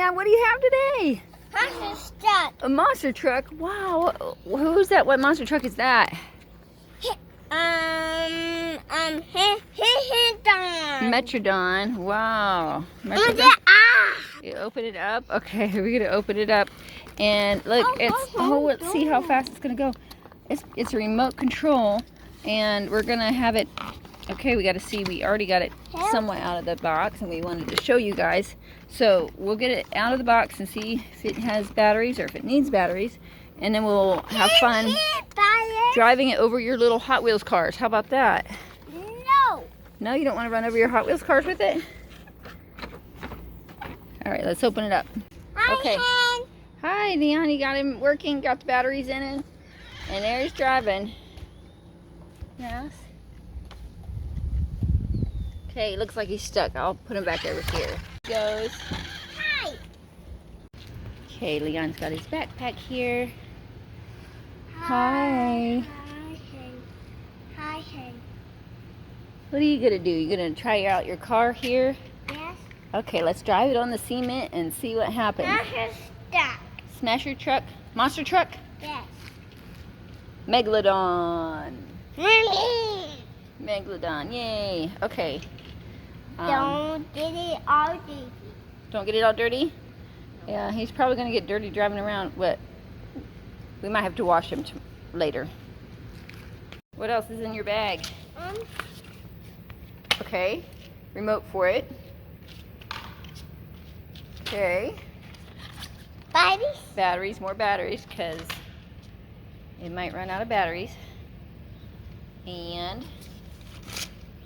Leon, what do you have today? Monster truck. A monster truck? Wow. Who's that? What monster truck is that? Metrodon. Wow. Metrodon. You open it up. Okay, we're gonna open it up, and look, let's see how fast it's gonna go. It's a remote control, and we're gonna have it. Okay, we got to see. We already got it somewhat out of the box, and we wanted to show you guys. So we'll get it out of the box and see if it has batteries or if it needs batteries, and then we'll have fun driving it over your little Hot Wheels cars. How about that? No. No, you don't want to run over your Hot Wheels cars with it? All right, let's open it up. Okay. Hi, Leon. You got him working, got the batteries in it, and there he's driving. Yes. Okay, looks like he's stuck. I'll put him back over here. Goes. Hi. Okay, Leon's got his backpack here. Hi. Hi. What are you gonna do? You gonna try out your car here? Yes. Okay, let's drive it on the cement and see what happens. Monster truck. Smash your truck? Monster truck? Yes. Megalodon. Mommy. Megalodon, yay. Okay. Don't get it all dirty. Don't get it all dirty? Yeah, he's probably gonna get dirty driving around. What? We might have to wash him later. What else is in your bag? Okay. Remote for it. Okay. Batteries. Batteries, more batteries, because it might run out of batteries. And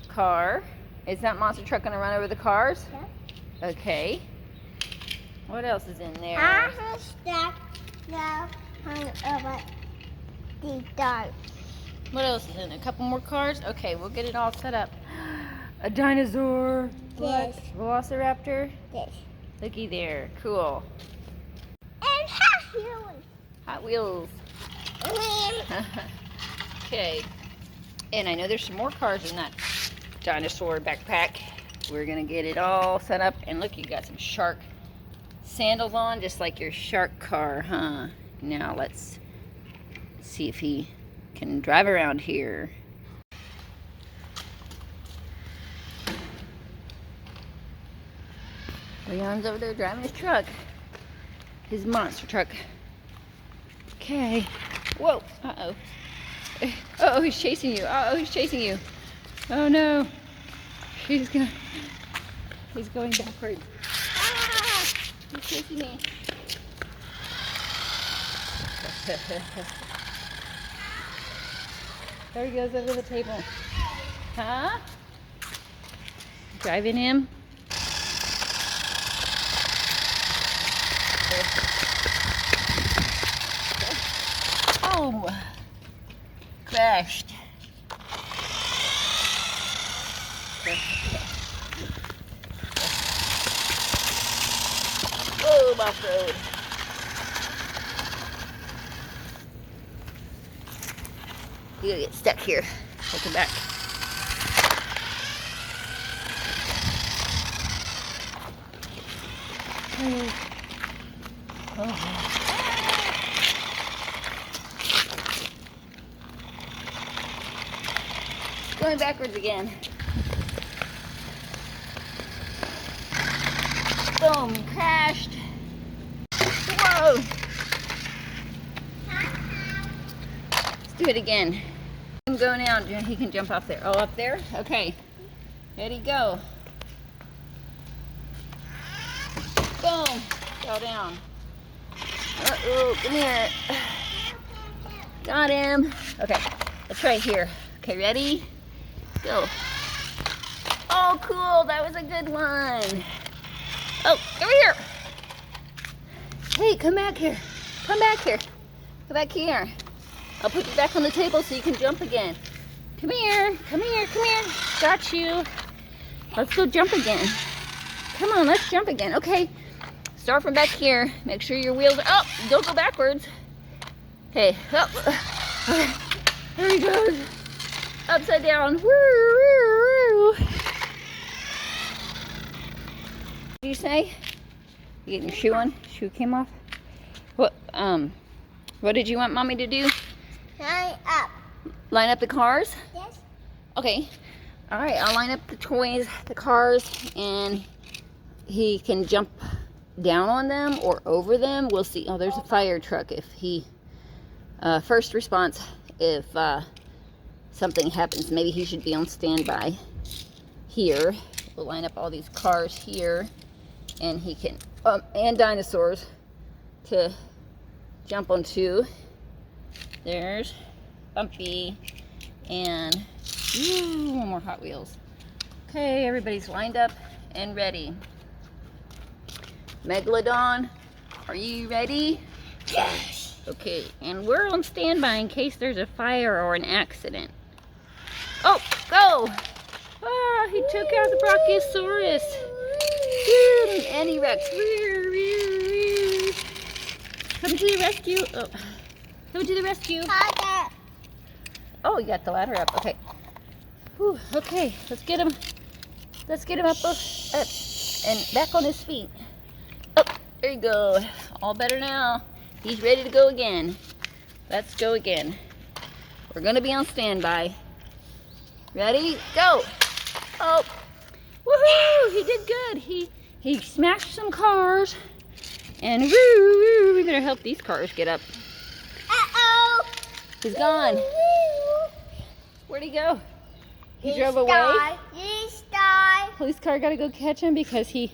car. Is that monster truck gonna run over the cars? Yeah. Okay. What else is in there? Monster truck. Now hung over the dark. What else is in it? A couple more cars? Okay, we'll get it all set up. A dinosaur. Yes. What? Velociraptor? Yes. Looky there. Cool. And Hot Wheels. Hot Wheels. Okay. And I know there's some more cars in that dinosaur backpack. We're gonna get it all set up. And look, you got some shark sandals on, just like your shark car, huh? Now let's see if he can drive around here. Leon's over there driving his truck. His monster truck. Okay. Whoa. Uh-oh. Uh-oh, he's chasing you. Uh-oh, he's chasing you. Oh, no. He's going backwards. Ah! He's chasing me. There he goes over the table. Huh? Driving him. Oh, crashed. Oh, off road. You gotta get stuck here. Take it back. Oh. Going backwards again. Boom, crashed. Whoa. Let's do it again. Go now, he can jump off there. Oh, up there? Okay. Ready, go. Boom. Go down. Uh-oh, come here. Got him. Okay, let's try here. Okay, ready? Go. Oh, cool. That was a good one. Oh, over here. Hey, come back here. Come back here. Come back here. I'll put you back on the table so you can jump again. Come here. Come here. Come here. Got you. Let's go jump again. Come on, let's jump again. Okay. Start from back here. Make sure your wheels are... Oh, don't go backwards. Okay. Oh. There he goes. Upside down. Woo, woo, woo. What did you say? You getting your shoe on? Shoe came off? What did you want Mommy to do? Line up. Line up the cars? Yes. Okay. All right, I'll line up the toys, the cars, and he can jump down on them or over them. We'll see. Oh, there's a fire truck. If he, first response, if something happens, maybe he should be on standby here. We'll line up all these cars here, and he can, and dinosaurs to jump onto. There's Bumpy and one more Hot Wheels. Okay, everybody's lined up and ready. Megalodon, are you ready? Yes. Okay, and we're on standby in case there's a fire or an accident. Oh, go! Ah, he took out the Brachiosaurus. And he wrecked. Come to the rescue. Oh. Come to the rescue. Father. Oh, you got the ladder up. Okay. Whew, okay, let's get him. Let's get him up and back on his feet. Oh, there you go. All better now. He's ready to go again. Let's go again. We're gonna be on standby. Ready? Go! Oh, woohoo! He did good. He smashed some cars, and woo! We better help these cars get up. Uh-oh. He's gone. Where'd he go? He drove away. He's died. Police car gotta go catch him because he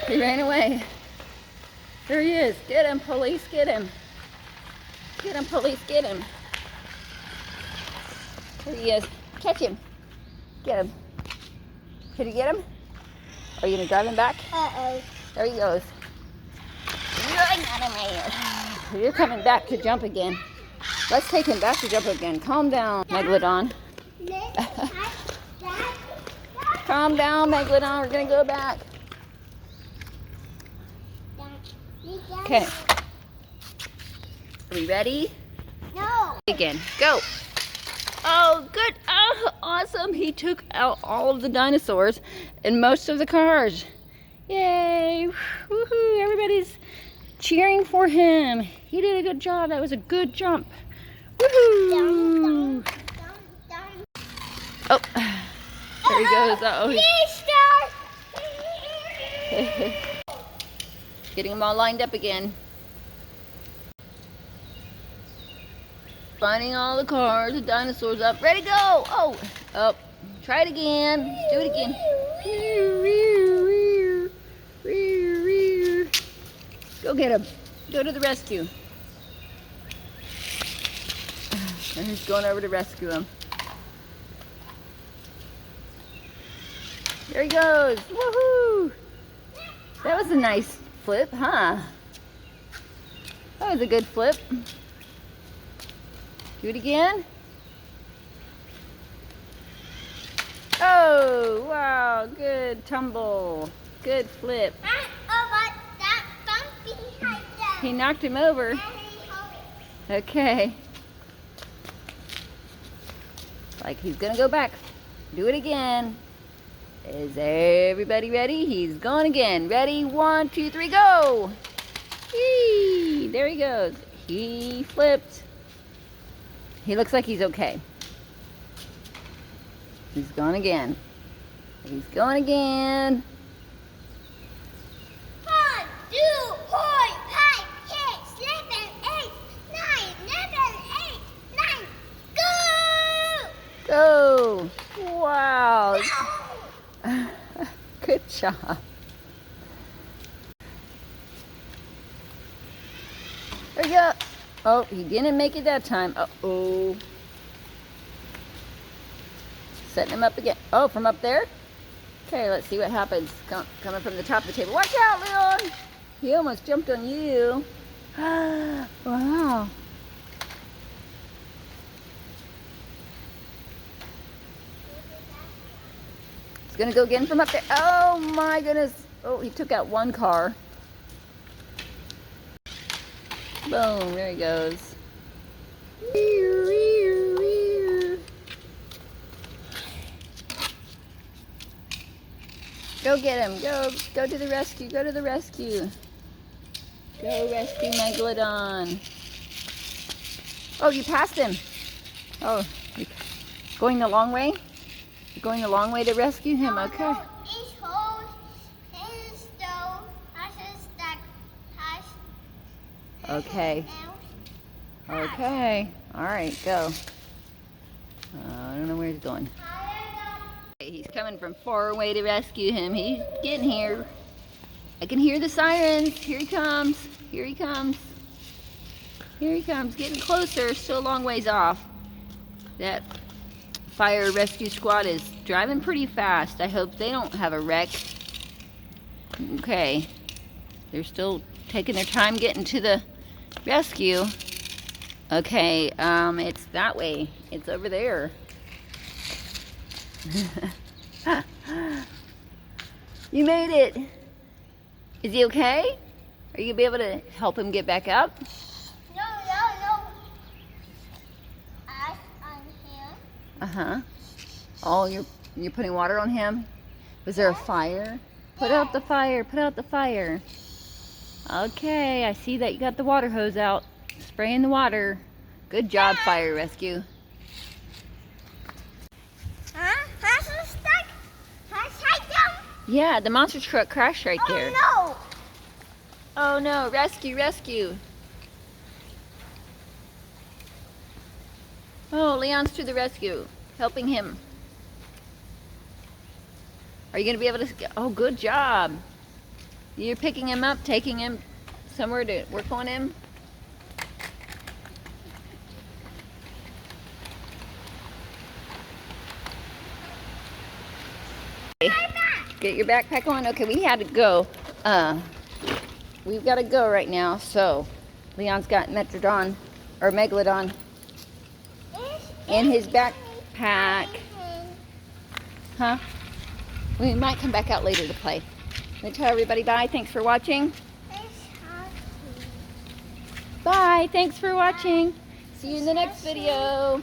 ran away. There he is. Get him, police, get him. Get him, police, get him. There he is. Catch him. Get him. Can you get him? Are you gonna drive him back? Uh-oh. There he goes. You're coming back to jump again. Let's take him back to jump again. Calm down, Megalodon. Calm down, Megalodon. We're gonna go back. Okay. Are we ready? No. Again. Go. Oh, good. Oh, awesome. He took out all of the dinosaurs and most of the cars. Yay. Woohoo. Everybody's cheering for him. He did a good job. That was a good jump. Woohoo. Oh, there he goes. Uh-oh. Getting them all lined up again. Finding all the cars, the dinosaurs up. Ready, go! Oh, oh, try it again. Do it again. Go get him. Go to the rescue. And he's going over to rescue him. There he goes. Woohoo! That was a nice flip, huh? That was a good flip. Do it again. Oh, wow, good tumble. Good flip. He knocked him over. Okay. Like he's gonna go back. Do it again. Is everybody ready? He's gone again. Ready? 1, 2, 3, go! Whee! There he goes. He flipped. He looks like he's okay. He's gone again. He's going again. 1, 2, 4, 5, 6, 7, 8, 9, 8, 9, go! Go! Wow. Good job. There you go. Oh, he didn't make it that time. Uh-oh. Setting him up again. Oh, from up there? Okay, let's see what happens. Coming from the top of the table. Watch out, Leon! He almost jumped on you. Wow. He's gonna go again from up there. Oh my goodness. Oh, he took out one car. Boom, there he goes. Go get him. Go to the rescue. Go to the rescue. Go rescue Megalodon. Oh, you passed him. Oh, you're going the long way? You're going the long way to rescue him, okay. Okay. Okay. Alright, go. I don't know where he's going. He's coming from far away to rescue him. He's getting here. I can hear the sirens. Here he comes. Here he comes. Here he comes. Getting closer. Still a long ways off. That fire rescue squad is driving pretty fast. I hope they don't have a wreck. Okay. They're still taking their time getting to the rescue. Okay, it's that way. It's over there. You made it. Is he okay? Are you gonna be able to help him get back up? No. Ice on him. Uh-huh. Oh, you're putting water on him? Was there a fire? Put out the fire. Put out the fire. Okay, I see that you got the water hose out. Spraying the water. Good job, fire rescue. Yeah, the monster truck crashed right there. Oh Oh no, rescue, rescue. Oh, Leon's to the rescue, helping him. Are you going to be able to, oh, good job. You're picking him up, taking him somewhere to work on him? Get your backpack on. Okay, we had to go. We've got to go right now. So, Leon's got Megalodon in his backpack. Huh? We might come back out later to play. Let me tell everybody bye. Thanks for watching. Bye. Thanks for watching. See you in the next video.